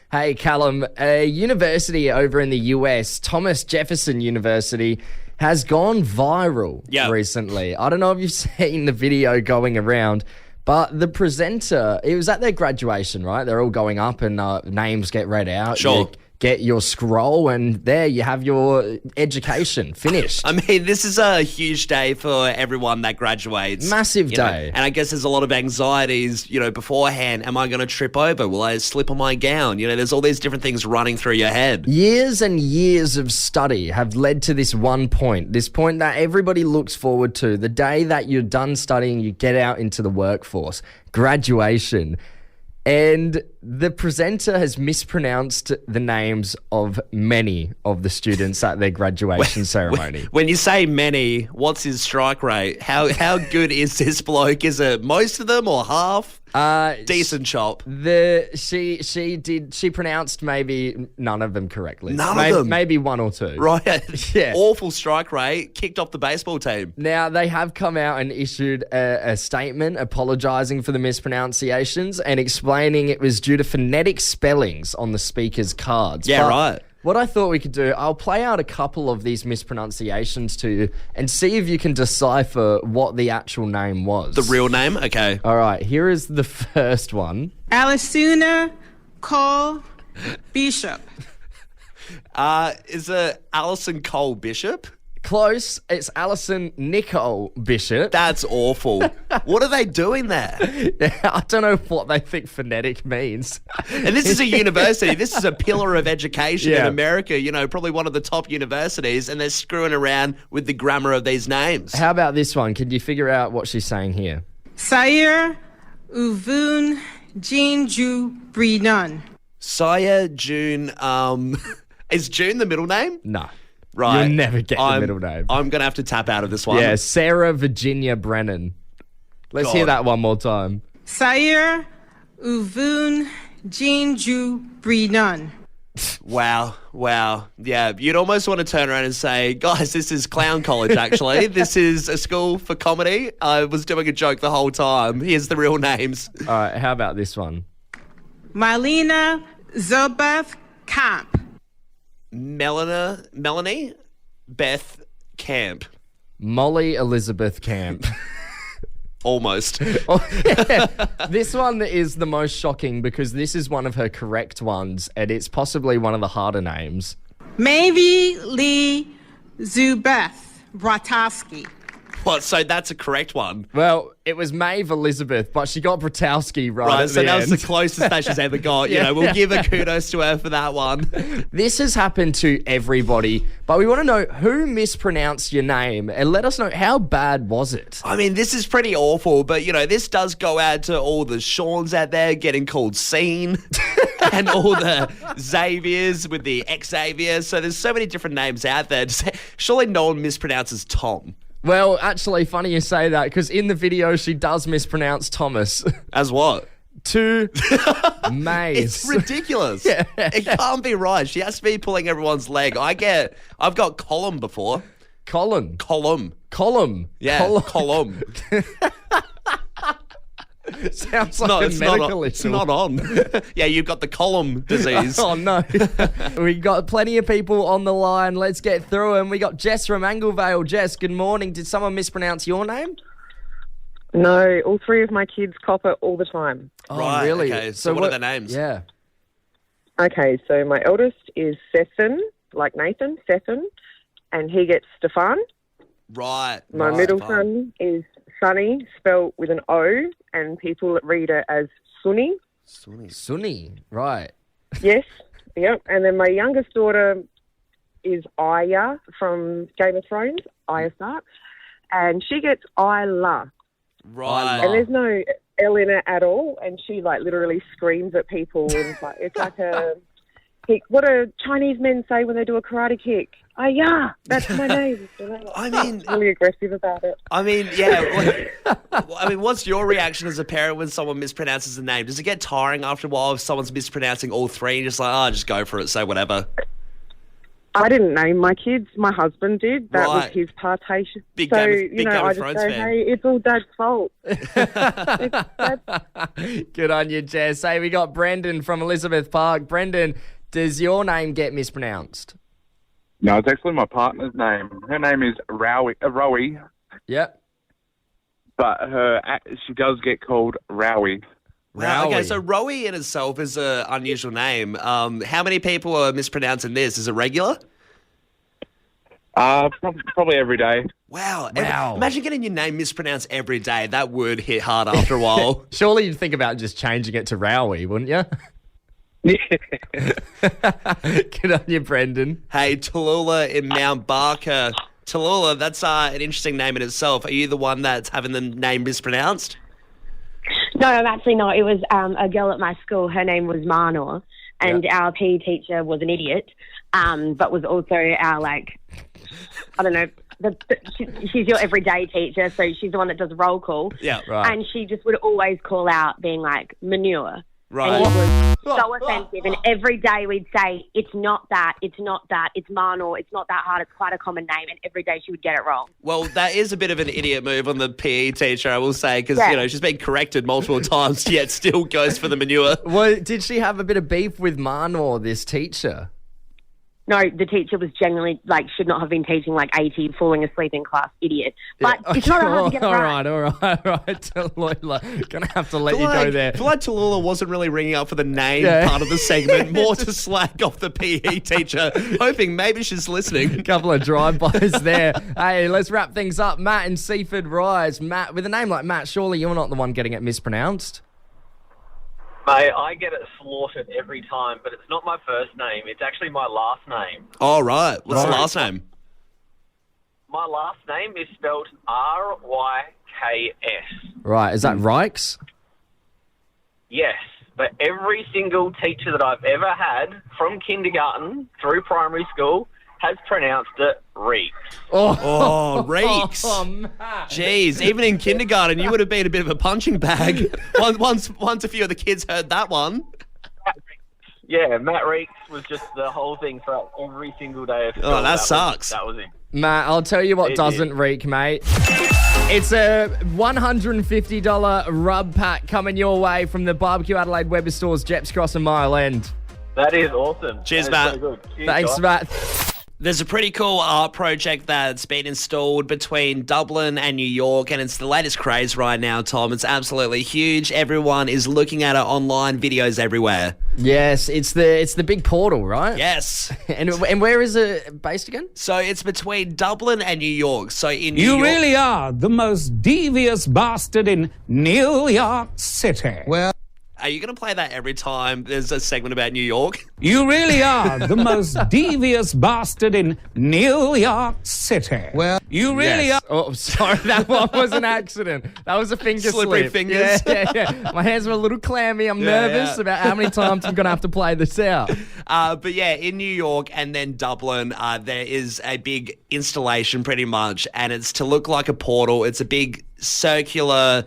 Hey, Callum, a university over in the US, Thomas Jefferson University, has gone viral recently. I don't know if you've seen the video going around, but the presenter, it was at their graduation, right? They're all going up and names get read out. Sure. You get your scroll and there you have your education finished. I mean, this is a huge day for everyone that graduates. Massive day. And I guess there's a lot of anxieties, beforehand. Am I going to trip over? Will I slip on my gown? There's all these different things running through your head. Years and years of study have led to this point that everybody looks forward to. The day that you're done studying, you get out into the workforce. Graduation. And the presenter has mispronounced the names of many of the students at their graduation ceremony. When you say many, what's his strike rate? How good is this bloke? Is it most of them or half? Decent chop. She pronounced maybe none of them correctly. None of them? Maybe one or two. Right. Yeah. Awful strike rate. Kicked off the baseball team. Now, they have come out and issued a statement apologising for the mispronunciations and explaining it was due to phonetic spellings on the speaker's cards. Yeah, right. What I thought we could do, I'll play out a couple of these mispronunciations to you and see if you can decipher what the actual name was. The real name? Okay. All right, here is the first one. Alisuna Cole Bishop. Is it Alison Cole Bishop? Close. It's Alison Nicole Bishop. That's awful. What are they doing there? I don't know what they think phonetic means. And this is a university. This is a pillar of education in Yeah. America, probably one of the top universities, and they're screwing around with the grammar of these names. How about this one? Can you figure out what she's saying here? Sayer Uvun Jinju Brinan. Saya June, is June the middle name? No. Right. You'll never get the middle name. I'm going to have to tap out of this one. Yeah, Sarah Virginia Brennan. Let's hear that one more time. Sayer Uvun Jinju Brinan. Wow. Yeah, you'd almost want to turn around and say, guys, this is clown college, actually. This is a school for comedy. I was doing a joke the whole time. Here's the real names. All right, how about this one? Marlena Zobeth Camp. Melanie Beth Camp. Molly Elizabeth Camp. Almost. This one is the most shocking because this is one of her correct ones and it's possibly one of the harder names. Maybe Lee Zubeth Bratowski. What? So that's a correct one. Well, it was Maeve Elizabeth, but she got Bratowski right at so the that end. was the closest that she's ever got. We'll give a kudos to her for that one. This has happened to everybody, but we want to know who mispronounced your name and let us know how bad was it? I mean, this is pretty awful, but, this does go out to all the Seans out there getting called Scene and all the Xaviers with the Xavier. So there's so many different names out there. Surely no one mispronounces Tom. Well, actually, funny you say that because in the video she does mispronounce Thomas. As what? To Maze. It's ridiculous. It can't be right. She has to be pulling everyone's leg. I've got Column before. Colin. Column. Yeah, Column. Sounds like a medical issue. It's not on. Yeah, you've got the column disease. Oh, no. We got plenty of people on the line. Let's get through them. We got Jess from Anglevale. Jess, good morning. Did someone mispronounce your name? No, all three of my kids cop it all the time. Oh, right, really? okay. So what are their names? Yeah. Okay, so my eldest is Stefan, like Nathan, Stefan, and he gets Stefan. Right. My middle son is Sunny, spelled with an O, and people read it as Sunny. Sunny, right. Yes, yep. And then my youngest daughter is Aya from Game of Thrones, Arya Stark, and she gets Isla. Right. And there's no L in it at all, and she literally screams at people, and it's like a kick. What do Chinese men say when they do a karate kick? Yeah, that's my name. I mean, really aggressive about it. I mean, yeah. What's your reaction as a parent when someone mispronounces a name? Does it get tiring after a while if someone's mispronouncing all three and just just go for it, say whatever? I didn't name my kids. My husband did. That was Right. his partation. Big so, Game of I just Thrones go, fan. hey, it's all Dad's fault. Good on you, Jess. Hey, we got Brendan from Elizabeth Park. Brendan, does your name get mispronounced? No, it's actually my partner's name. Her name is Rowie, Yep. but she does get called Rowie. Wow. Okay, Rowie. so Rowie in itself is an unusual name. How many people are mispronouncing this? Is it regular? Probably every day. Wow. Wow. Imagine getting your name mispronounced every day. That would hit hard after a while. Surely you'd think about just changing it to Rowie, wouldn't you? Good on you, Brendan. Hey, Tallulah in Mount Barker. Tallulah, that's an interesting name in itself. Are you the one that's having the name mispronounced? No, I'm actually not. It was a girl at my school. Her name was Marnor, and our PE teacher was an idiot, but was also our, I don't know, she's your everyday teacher, so she's the one that does roll call. Yeah, right. And she just would always call out being like, manure. Right. And it was so offensive. And every day we'd say, it's not that, it's Marnor, it's not that hard, it's quite a common name. And every day she would get it wrong. Well, that is a bit of an idiot move on the PE teacher, I will say, because, she's been corrected multiple times, yet still goes for the manure. Well, did she have a bit of beef with Marnor, this teacher? No, the teacher was generally, should not have been teaching 80, falling asleep in class, idiot. But it's not hard to get it right. All right. Tallulah, gonna have to let you go there. I feel like Tallulah wasn't really ringing up for the name part of the segment, more to slag off the PE teacher, hoping maybe she's listening. A couple of drive-bys there. Hey, let's wrap things up. Matt in Seaford Rise. Matt, with a name like Matt, surely you're not the one getting it mispronounced. Mate, I get it slaughtered every time, but it's not my first name. It's actually my last name. Oh, right. What's the last name? My last name is spelled R-Y-K-S. Right, is that Rikes? Yes, but every single teacher that I've ever had from kindergarten through primary school has pronounced it Reeks. Oh, Reeks. Oh, Matt. Jeez, even in kindergarten, you would have been a bit of a punching bag. Once a few of the kids heard that one. Yeah, Matt Reeks was just the whole thing throughout every single day of school. Oh, that sucks. That was it. Matt, I'll tell you what It doesn't is. reek, mate. It's a $150 rub pack coming your way from the Barbecue Adelaide Weber stores, Jeps Cross and Mile End. That is awesome. Cheers, That is Matt. so good. Cheers, Thanks, guys. Matt. There's a pretty cool art project that's been installed between Dublin and New York, and it's the latest craze right now, Tom. It's absolutely huge. Everyone is looking at it online, videos everywhere. Yes, it's the big portal, right? Yes. And where is it based again? So it's between Dublin and New York. So in New You York, really are the most devious bastard in New York City. Well, are you going to play that every time there's a segment about New York? you really are the most devious bastard in New York City. Well, you really Yes. are. Oh, sorry, that one was an accident. That was a finger Slippery slip. fingers. Yeah. My hands were a little clammy. I'm nervous about how many times I'm going to have to play this out. But yeah, in New York and then Dublin, there is a big installation pretty much, and it's to look like a portal. It's a big circular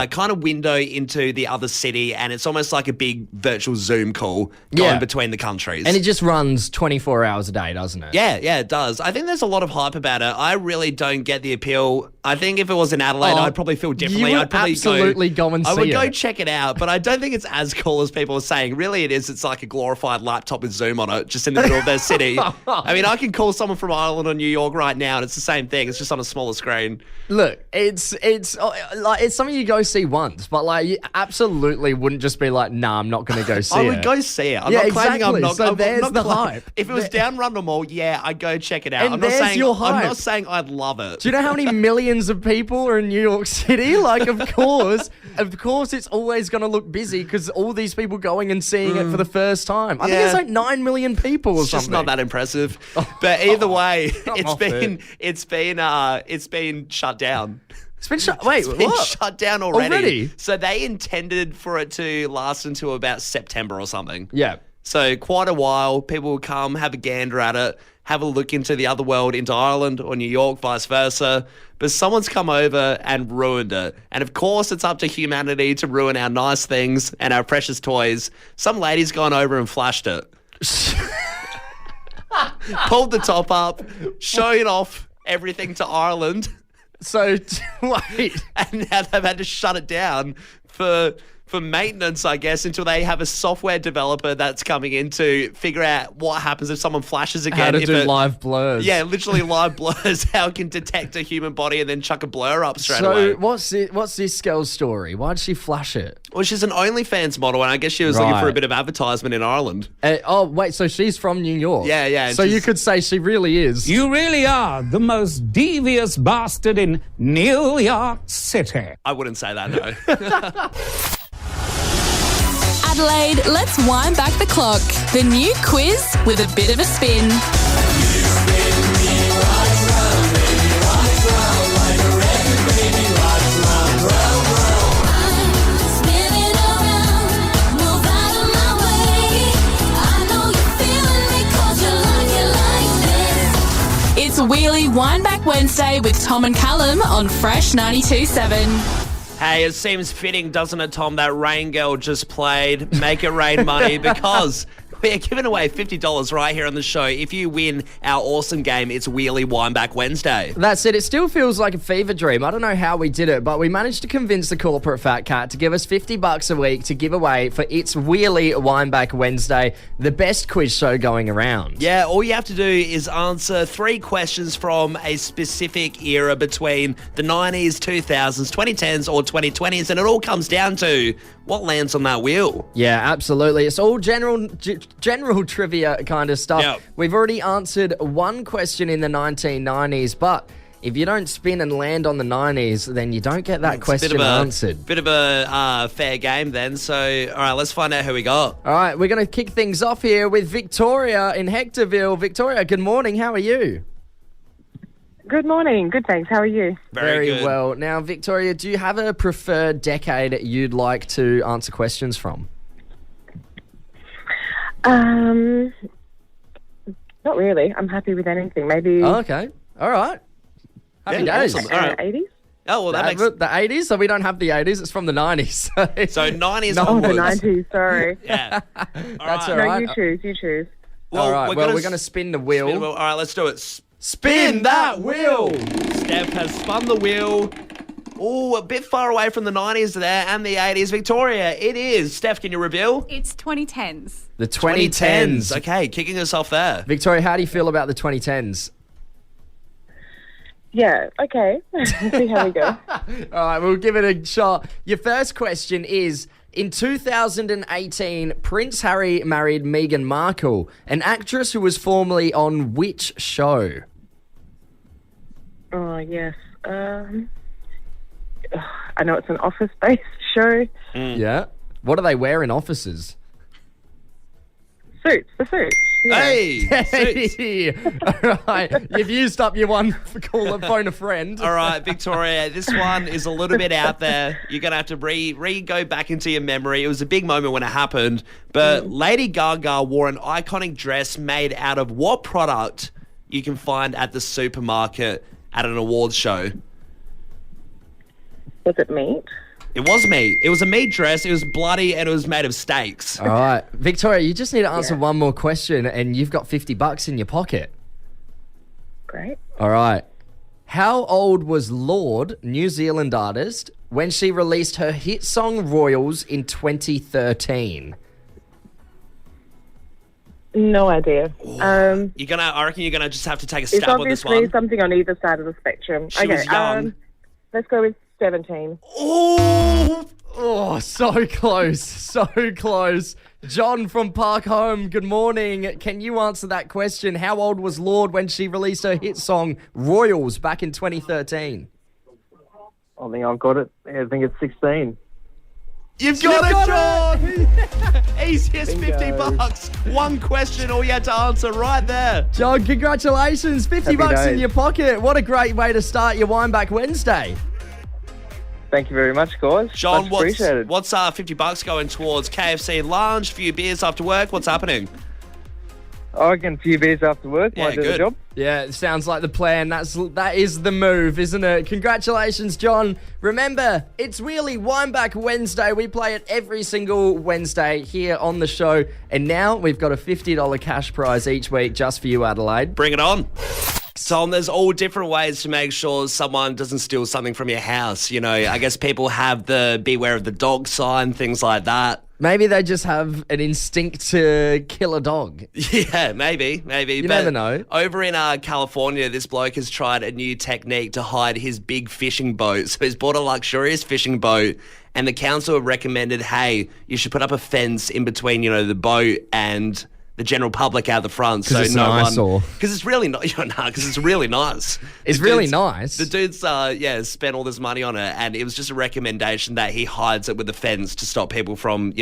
kind of window into the other city, and it's almost like a big virtual Zoom call going between the countries. And it just runs 24 hours a day, doesn't it? Yeah, it does. I think there's a lot of hype about it. I really don't get the appeal. I think if it was in Adelaide, I'd probably feel differently. You would I'd probably absolutely go and I see would go it. check it out, but I don't think it's as cool as people are saying. Really, it is. It's like a glorified laptop with Zoom on it, just in the middle of their city. I mean, I can call someone from Ireland or New York right now, and it's the same thing. It's just on a smaller screen. Look, it's something you go see once, but you absolutely wouldn't just be like, nah, I'm not going to go see it. I would go see it. I'm Yeah, not claiming exactly. I'm not. So I'm there's not the cla- hype. If it was down Rundle Mall, yeah, I'd go check it out. And I'm not there's saying your I'm hype. not saying I'd love it. Do you know how many millions of people are in New York City? Of course, it's always going to look busy because all these people going and seeing it for the first time. I think Yeah. it's like 9 million people or It's just something. not that impressive. But either way, off it. it's been shut down. It's been shut. Wait, It's been what? shut down already. Already? So they intended for it to last until about September or something. Yeah. So quite a while. People will come, have a gander at it, have a look into the other world, into Ireland or New York, vice versa. But someone's come over and ruined it. And of course, it's up to humanity to ruin our nice things and our precious toys. Some lady's gone over and flashed it. pulled the top up, showing off everything to Ireland, So, wait. and now they've had to shut it down for maintenance, I guess, until they have a software developer that's coming in to figure out what happens if someone flashes again. How to if do live blurs. Yeah, literally live blurs. How it can detect a human body and then chuck a blur up straight away. So, what's this girl's story? Why'd she flash it? Well, she's an OnlyFans model, and I guess she was looking for a bit of advertisement in Ireland. Wait, so she's from New York? Yeah, yeah. So you could say she really is. You really are the most devious bastard in New York City. I wouldn't say that, no. Adelaide, let's wind back the clock. The new quiz with a bit of a spin. It's Wheelie Windback Wednesday with Tom and Callum on Fresh 92.7. Hey, it seems fitting, doesn't it, Tom, that Rain Girl just played Make It Rain Money because we're giving away $50 right here on the show. If you win our awesome game, it's Wheelie Windback Wednesday. That's it. It still feels like a fever dream. I don't know how we did it, but we managed to convince the corporate fat cat to give us $50 a week to give away for It's Wheelie Windback Wednesday, the best quiz show going around. Yeah, all you have to do is answer 3 questions from a specific era between the 90s, 2000s, 2010s, or 2020s, and it all comes down to what lands on that wheel. Yeah, absolutely. It's all general trivia kind of stuff. Yep. We've already answered one question in the 1990s, but if you don't spin and land on the 90s, then you don't get that question answered. Bit of a fair game then. So, all right, let's find out who we got. All right, we're going to kick things off here with Victoria in Hectorville. Victoria, good morning. How are you? Good morning. Good, thanks. How are you? Very good. well. Now, Victoria, do you have a preferred decade you'd like to answer questions from? Not really. I'm happy with anything. Maybe Oh, okay. All right. Happy days. awesome. All right. 80s. Oh, well, that makes... The 80s? So we don't have the 80s. It's from the 90s. So 90s Oh, the onwards. 90s. Sorry. Yeah. That's all No, right. you choose. You choose. All right. we're Well, gonna we're going to spin the wheel. spin the wheel. All right, let's do it. Spin that wheel. Steph has spun the wheel. Oh, a bit far away from the 90s there and the 80s. Victoria, it is. Steph, can you reveal? It's 2010s. The 2010s. Okay, kicking us off there. Victoria, how do you feel about the 2010s? Yeah. Okay. See how we go. All right, we'll give it a shot. Your first question is, in 2018, Prince Harry married Meghan Markle, an actress who was formerly on which show? Oh, yes. I know it's an office-based show. Yeah. What do they wear in offices? Suits. The suits. Yeah. Hey! Suits. Hey! All right, you've used up your one for call and phone a friend. All right, Victoria, this one is a little bit out there. You're going to have to go back into your memory. It was a big moment when it happened, but Lady Gaga wore an iconic dress made out of what product you can find at the supermarket at an awards show? Was it meat? It was meat. It was a meat dress. It was bloody and it was made of steaks. All right, Victoria, you just need to answer one more question and you've got $50 in your pocket. Great. All right. How old was Lorde, New Zealand artist, when she released her hit song Royals in 2013? No idea. I reckon you're gonna just have to take a It's stab on this obviously one. something on either side of the spectrum. She was young. Let's go with 17. Oh, so close. So close. John from Park Home, good morning. Can you answer that question? How old was Lorde when she released her hit song Royals back in 2013? I think I've got it. I think it's 16. You've got it, John! Easiest $50. One question, all you had to answer right there. John, congratulations. $50 in your pocket. What a great way to start your Windback Wednesday. Thank you very much, guys. John, much appreciated. what's $50 going towards KFC lunch, a few beers after work? What's happening? I reckon a few beers after work might do the good. job. Yeah, it sounds like the plan. That is the move, isn't it? Congratulations, John. Remember, it's really Windback Wednesday. We play it every single Wednesday here on the show. And now we've got a $50 cash prize each week just for you, Adelaide. Bring it on. Tom, there's all different ways to make sure someone doesn't steal something from your house. You know, I guess people have the beware of the dog sign, things like that. Maybe they just have an instinct to kill a dog. Yeah, maybe. You never know. Over in California, this bloke has tried a new technique to hide his big fishing boat. So he's bought a luxurious fishing boat, and the council have recommended, hey, you should put up a fence in between, the boat and the general public out the front. Because it's nice, or because it's really not. Because it's really nice. It's really nice. The dude's spent all this money on it, and it was just a recommendation that he hides it with the fence to stop people from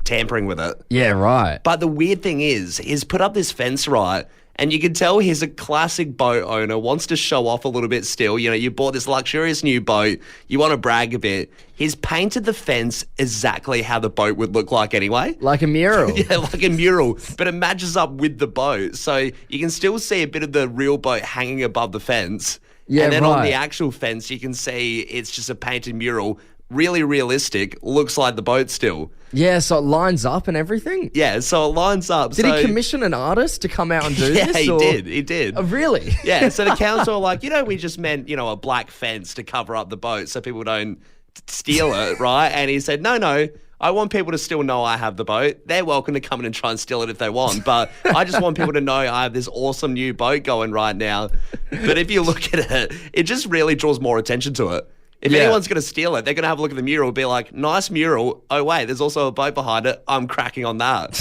tampering with it. Yeah, right. But the weird thing is, he's put up this fence, right? And you can tell he's a classic boat owner, wants to show off a little bit still. You bought this luxurious new boat. You want to brag a bit. He's painted the fence exactly how the boat would look like anyway. Like a mural. Yeah, like a mural. But it matches up with the boat. So you can still see a bit of the real boat hanging above the fence. Yeah, and then right. on the actual fence, you can see it's just a painted mural. Really realistic. Looks like the boat still. Yeah, so it lines up and everything? Yeah, so it lines up. Did he commission an artist to come out and do this? Yeah, he did. Oh, really? Yeah, so the council are like, we just meant, a black fence to cover up the boat so people don't steal it, right? And he said, no, I want people to still know I have the boat. They're welcome to come in and try and steal it if they want, but I just want people to know I have this awesome new boat going right now. But if you look at it, it just really draws more attention to it. If anyone's going to steal it, they're going to have a look at the mural and be like, nice mural. Oh, wait, there's also a boat behind it. I'm cracking on that.